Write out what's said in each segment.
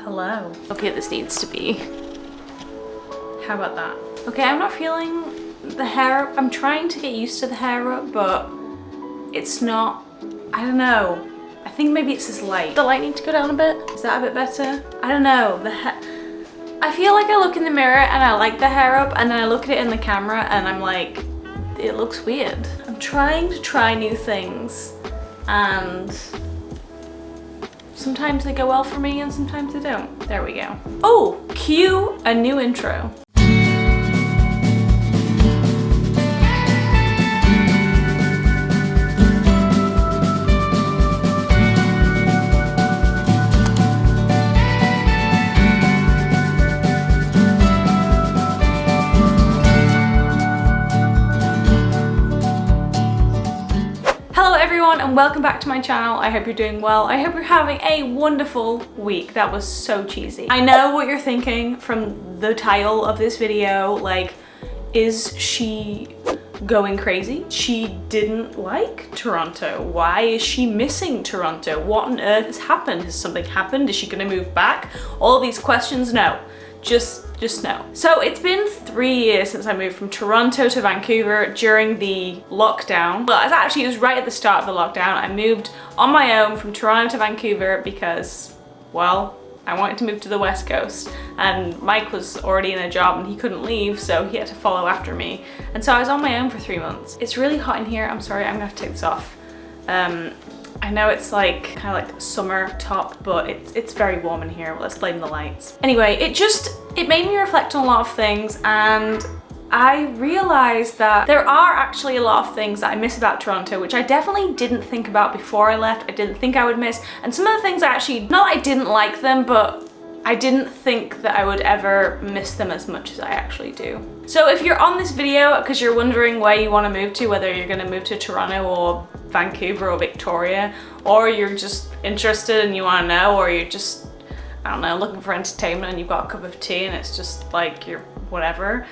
hello. Okay, this needs to be. How about that? Okay, I'm not feeling the hair up. I'm trying to get used to the hair up, but it's not, I don't know. I think maybe it's this light. The light needs to go down a bit. Is that a bit better? I don't know. I feel like I look in the mirror and I like the hair up, and then I look at it in the camera and I'm like, it looks weird. I'm trying to try new things, and sometimes they go well for me and sometimes they don't. There we go. Oh, cue a new intro. And welcome back to my channel. I hope you're doing well. I hope you're having a wonderful week. That was so cheesy. I know what you're thinking from the title of this video, like, is she going crazy? She didn't like Toronto. Why is she missing Toronto? What on earth has happened? Has something happened? Is she gonna move back? All these questions, no. Just no. So it's been 3 years since I moved from Toronto to Vancouver during the lockdown. Well, it was right at the start of the lockdown. I moved on my own from Toronto to Vancouver because, well, I wanted to move to the West Coast, and Mike was already in a job and he couldn't leave, so he had to follow after me. And so I was on my own for 3 months. It's really hot in here. I'm sorry, I'm gonna have to take this off. I know it's like kind of like summer top, but it's very warm in here. Let's blame the lights. Anyway, it made me reflect on a lot of things, and I realized that there are actually a lot of things that I miss about Toronto, which I definitely didn't think about before I left. I didn't think I would miss. And some of the things I actually, not I didn't like them, but I didn't think that I would ever miss them as much as I actually do. So if you're on this video because you're wondering where you want to move to, whether you're going to move to Toronto or Vancouver or Victoria, or you're just interested and you want to know, or you're just, I don't know, looking for entertainment and you've got a cup of tea and it's just like you're whatever,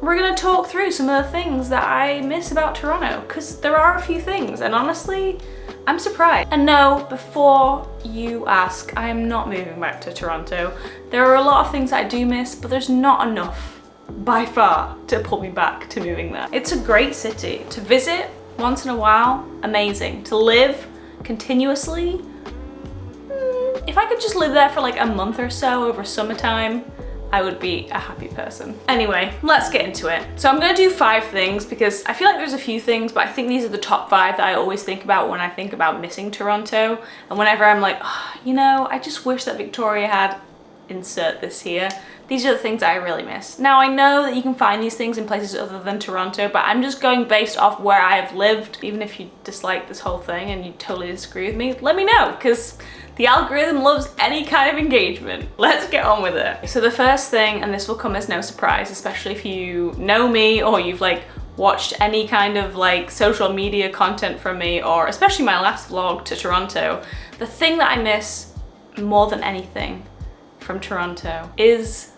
we're gonna talk through some of the things that I miss about Toronto, because there are a few things, and honestly, I'm surprised. And no, before you ask, I am not moving back to Toronto. There are a lot of things that I do miss, but there's not enough by far to pull me back to moving there. It's a great city to visit once in a while, amazing. To live continuously, if I could just live there for like a month or so over summertime, I would be a happy person. Anyway, let's get into it. So I'm gonna do 5 things because I feel like there's a few things, but I think these are the top 5 that I always think about when I think about missing Toronto. And whenever I'm like, oh, you know, I just wish that Victoria had, insert this here. These are the things I really miss. Now I know that you can find these things in places other than Toronto, but I'm just going based off where I have lived. Even if you dislike this whole thing and you totally disagree with me, let me know, because the algorithm loves any kind of engagement. Let's get on with it. So the first thing, and this will come as no surprise, especially if you know me or you've like watched any kind of like social media content from me, or especially my last vlog to Toronto, the thing that I miss more than anything from Toronto is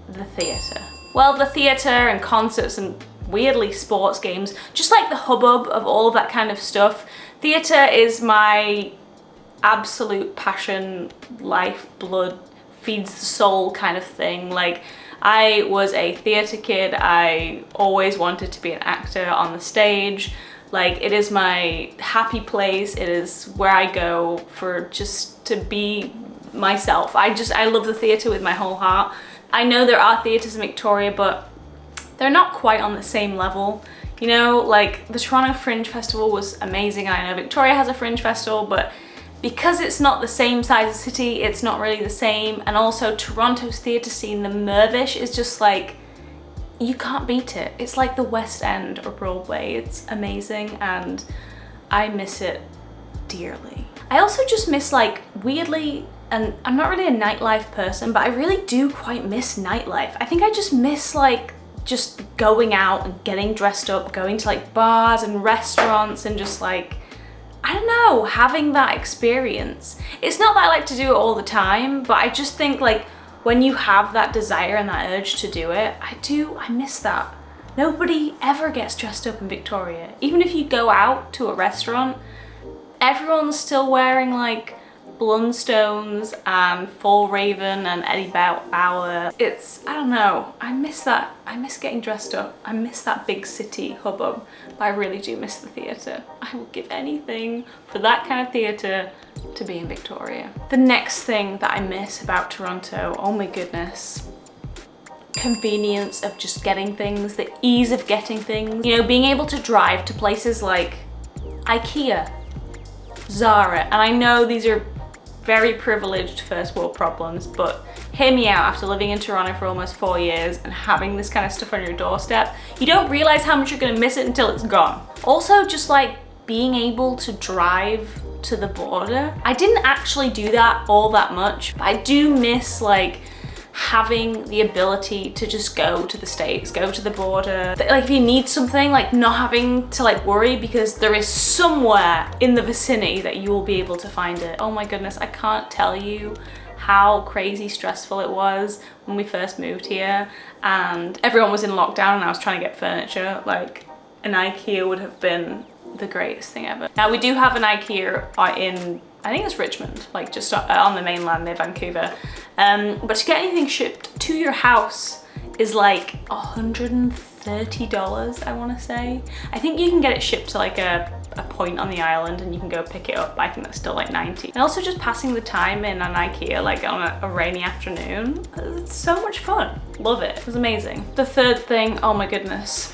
the theatre. Well, the theatre and concerts and weirdly sports games, just like the hubbub of all of that kind of stuff. Theatre is my absolute passion, life, blood, feeds the soul kind of thing. Like, I was a theatre kid. I always wanted to be an actor on the stage. Like, it is my happy place. It is where I go for just to be myself. I love the theatre with my whole heart. I know there are theatres in Victoria, but they're not quite on the same level. You know, like the Toronto Fringe Festival was amazing. I know Victoria has a Fringe Festival, but because it's not the same size as city, it's not really the same. And also Toronto's theatre scene, the Mirvish, is just like, you can't beat it. It's like the West End or Broadway. It's amazing and I miss it dearly. I also just miss, like, weirdly, and I'm not really a nightlife person, but I really do quite miss nightlife. I think I just miss like just going out and getting dressed up, going to like bars and restaurants and just like, I don't know, having that experience. It's not that I like to do it all the time, but I just think like when you have that desire and that urge to do it, I miss that. Nobody ever gets dressed up in Victoria. Even if you go out to a restaurant, everyone's still wearing like Blundstones and Fall Raven and Eddie Bauer. It's, I don't know, I miss that. I miss getting dressed up. I miss that big city hubbub, but I really do miss the theatre. I will give anything for that kind of theatre to be in Victoria. The next thing that I miss about Toronto, oh my goodness, convenience of just getting things, the ease of getting things. You know, being able to drive to places like IKEA, Zara, and I know these are very privileged first world problems, but hear me out. After living in Toronto for almost 4 years and having this kind of stuff on your doorstep, you don't realize how much you're gonna miss it until it's gone. Also, just like being able to drive to the border. I didn't actually do that all that much, but I do miss like having the ability to just go to the States, go to the border. Like if you need something, like not having to like worry because there is somewhere in the vicinity that you will be able to find it. Oh my goodness, I can't tell you how crazy stressful it was when we first moved here and everyone was in lockdown and I was trying to get furniture. Like an IKEA would have been the greatest thing ever. Now we do have an IKEA in, I think it's Richmond, like just on the mainland near Vancouver. But to get anything shipped to your house is like $130, I want to say. I think you can get it shipped to like a point on the island and you can go pick it up, but I think that's still like 90. And also just passing the time in an IKEA like on a rainy afternoon, it's so much fun. Love it, it was amazing. The third thing, oh my goodness.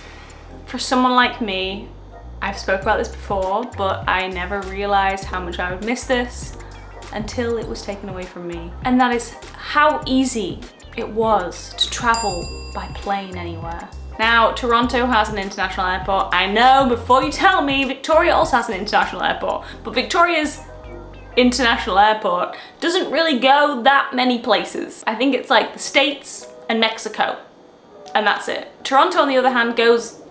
For someone like me, I've spoke about this before, but I never realized how much I would miss this until it was taken away from me. And that is how easy it was to travel by plane anywhere. Now, Toronto has an international airport. I know, before you tell me, Victoria also has an international airport, but Victoria's international airport doesn't really go that many places. I think it's like the States and Mexico, and that's it. Toronto, on the other hand, goes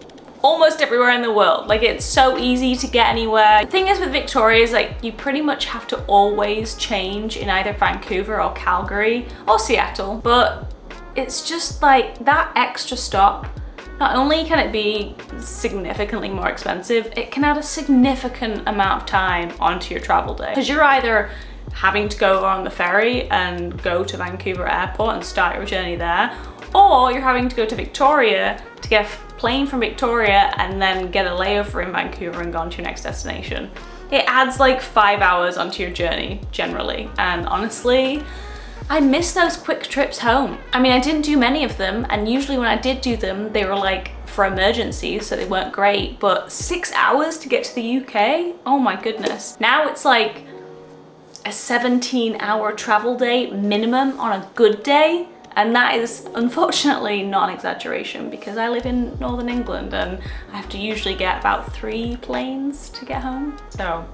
almost everywhere in the world. Like it's so easy to get anywhere. The thing is with Victoria is like you pretty much have to always change in either Vancouver or Calgary or Seattle, but it's just like that extra stop. Not only can it be significantly more expensive, it can add a significant amount of time onto your travel day. Because you're either having to go on the ferry and go to Vancouver airport and start your journey there, or you're having to go to Victoria to get a plane from Victoria and then get a layover in Vancouver and go on to your next destination. It adds like 5 hours onto your journey generally, and honestly, I miss those quick trips home. I mean, I didn't do many of them, and usually when I did do them, they were like for emergencies, so they weren't great, but 6 hours to get to the UK? Oh my goodness. Now it's like a 17-hour travel day minimum on a good day, and that is unfortunately not an exaggeration because I live in Northern England and I have to usually get about 3 planes to get home. So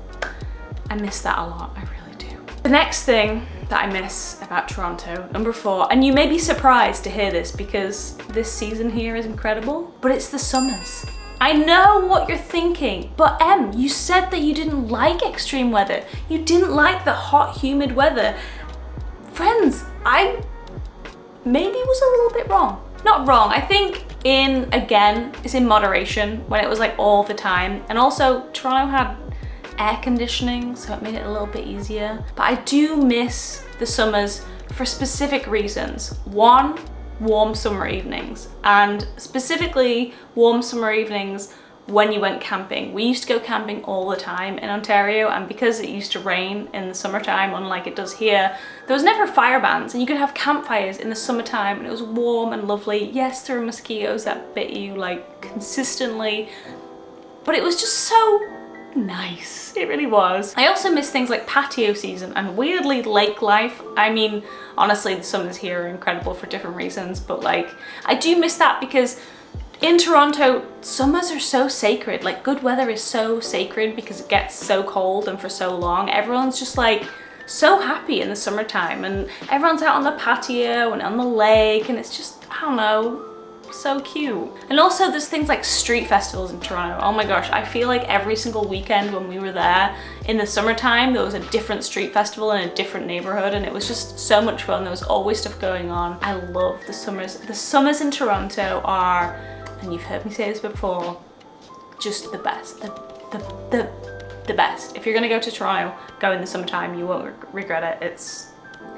I miss that a lot, I really do. The next thing that I miss about Toronto, number 4, and you may be surprised to hear this because this season here is incredible, but it's the summers. I know what you're thinking, but Em, you said that you didn't like extreme weather. You didn't like the hot, humid weather. Friends, I maybe was a little bit wrong. Not wrong, I think again, it's in moderation when it was like all the time. And also Toronto had air conditioning, so it made it a little bit easier. But I do miss the summers for specific reasons. One, warm summer evenings, and specifically warm summer evenings when you went camping. We used to go camping all the time in Ontario, and because it used to rain in the summertime, unlike it does here, there was never fire bans, and you could have campfires in the summertime, and it was warm and lovely. Yes, there were mosquitoes that bit you like consistently, but it was just so nice. It really was. I also miss things like patio season and weirdly lake life. I mean, honestly, the summers here are incredible for different reasons, but like, I do miss that because in Toronto, summers are so sacred. Like, good weather is so sacred because it gets so cold and for so long. Everyone's just like so happy in the summertime and everyone's out on the patio and on the lake, and it's just, I don't know, so cute. And also there's things like street festivals in Toronto. Oh my gosh, I feel like every single weekend when we were there in the summertime, there was a different street festival in a different neighborhood, and it was just so much fun. There was always stuff going on. I love the summers. The summers in Toronto are, and you've heard me say this before, just the best. The the best. If you're gonna go to Toronto, go in the summertime, you won't regret it. It's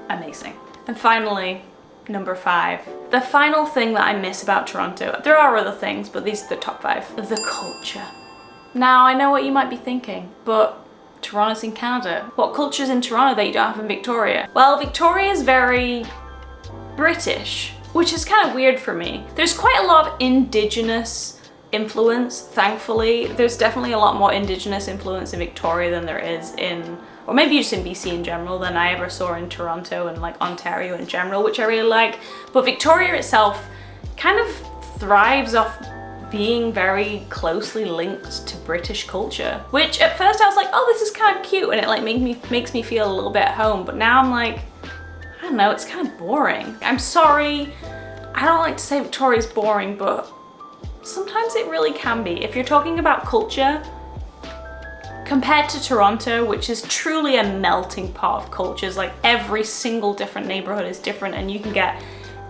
amazing. And finally, number 5. The final thing that I miss about Toronto, there are other things, but these are the top 5. The culture. Now, I know what you might be thinking, but Toronto's in Canada. What culture's in Toronto that you don't have in Victoria? Well, Victoria is very British, which is kind of weird for me. There's quite a lot of Indigenous influence, thankfully. There's definitely a lot more Indigenous influence in Victoria than there is in, or maybe just in BC in general, than I ever saw in Toronto and like Ontario in general, which I really like. But Victoria itself kind of thrives off being very closely linked to British culture, which at first I was like, oh, this is kind of cute, and it like makes me feel a little bit at home. But now I'm like, I don't know, it's kind of boring. I'm sorry, I don't like to say Victoria's boring, but sometimes it really can be. If you're talking about culture, compared to Toronto, which is truly a melting pot of cultures, like every single different neighborhood is different, and you can get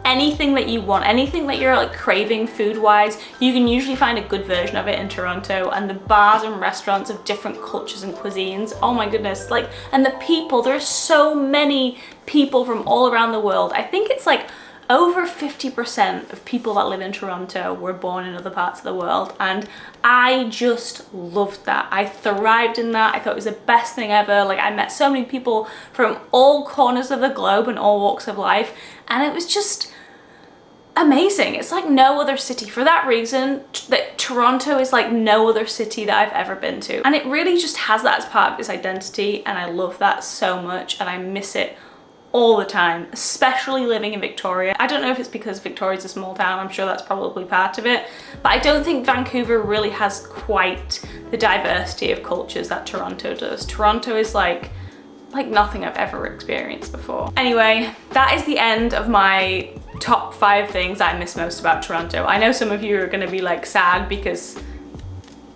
anything that you want, anything that you're like craving food-wise, you can usually find a good version of it in Toronto. And the bars and restaurants of different cultures and cuisines, oh my goodness, like, and the people, there's so many people from all around the world. I think it's like over 50% of people that live in Toronto were born in other parts of the world, and I just loved that. I thrived in that. I thought it was the best thing ever. Like, I met so many people from all corners of the globe and all walks of life, and it was just amazing. It's like no other city. For that reason, that Toronto is like no other city that I've ever been to, and it really just has that as part of its identity, and I love that so much, and I miss it all the time, especially living in Victoria. I don't know if it's because Victoria's a small town, I'm sure that's probably part of it, but I don't think Vancouver really has quite the diversity of cultures that Toronto does. Toronto is like nothing I've ever experienced before. Anyway, that is the end of my top 5 things I miss most about Toronto. I know some of you are gonna be like sad because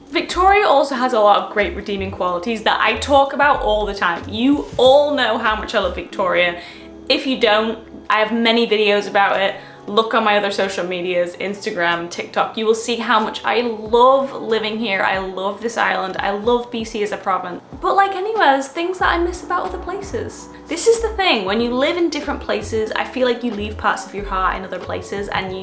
Victoria also has a lot of great redeeming qualities that I talk about all the time. You all know how much I love Victoria. If you don't, I have many videos about it. Look on my other social medias, Instagram, TikTok. You will see how much I love living here. I love this island. I love BC as a province. But like anywhere, there's things that I miss about other places. This is the thing, when you live in different places, I feel like you leave parts of your heart in other places, and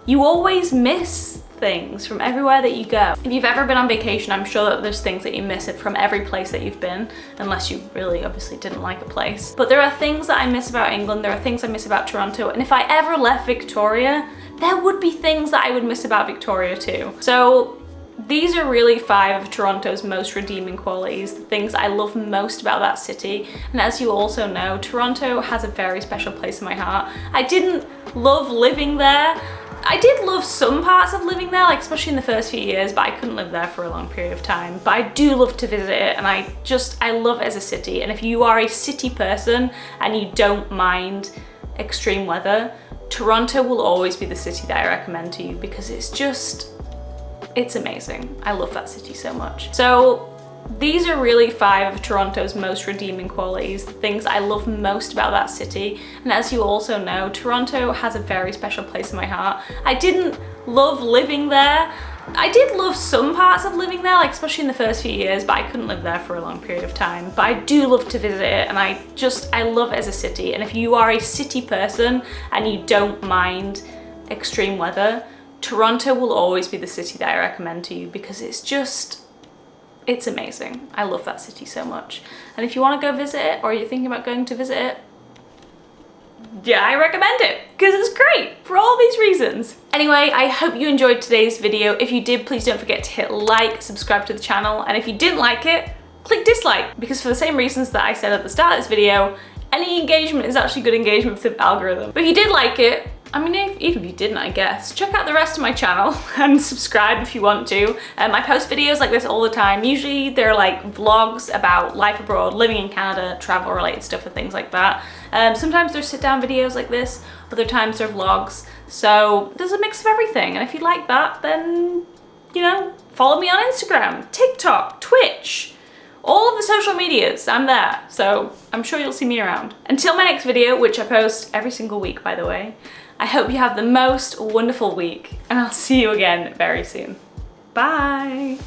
you always miss things from everywhere that you go. If you've ever been on vacation, I'm sure that there's things that you miss it from every place that you've been, unless you really obviously didn't like a place. But there are things that I miss about England, there are things I miss about Toronto, and if I ever left Victoria, there would be things that I would miss about Victoria too. So these are really 5 of Toronto's most redeeming qualities, the things I love most about that city. And as you also know, Toronto has a very special place in my heart. I didn't love living there. I did love some parts of living there, like especially in the first few years, but I couldn't live there for a long period of time. But I do love to visit it, and I love it as a city. And if you are a city person and you don't mind extreme weather, Toronto will always be the city that I recommend to you, because it's amazing. I love that city so much. So these are really 5 of Toronto's most redeeming qualities, the things I love most about that city. And as you also know, Toronto has a very special place in my heart. I didn't love living there. I did love some parts of living there, like especially in the first few years, but I couldn't live there for a long period of time. But I do love to visit it, and I love it as a city. And if you are a city person and you don't mind extreme weather, Toronto will always be the city that I recommend to you, because it's amazing. I love that city so much. And if you want to go visit it, or you're thinking about going to visit it, yeah, I recommend it, because it's great for all these reasons. Anyway, I hope you enjoyed today's video. If you did, please don't forget to hit like, subscribe to the channel, and if you didn't like it, click dislike, because for the same reasons that I said at the start of this video, any engagement is actually good engagement for the algorithm. But if you did like it, I mean, even if you didn't, I guess, check out the rest of my channel and subscribe if you want to. I post videos like this all the time. Usually they're like vlogs about life abroad, living in Canada, travel related stuff and things like that. Sometimes there's sit down videos like this, other times they're vlogs. So there's a mix of everything. And if you like that, then, you know, follow me on Instagram, TikTok, Twitch, all of the social medias, I'm there. So I'm sure you'll see me around. Until my next video, which I post every single week, by the way, I hope you have the most wonderful week, and I'll see you again very soon. Bye.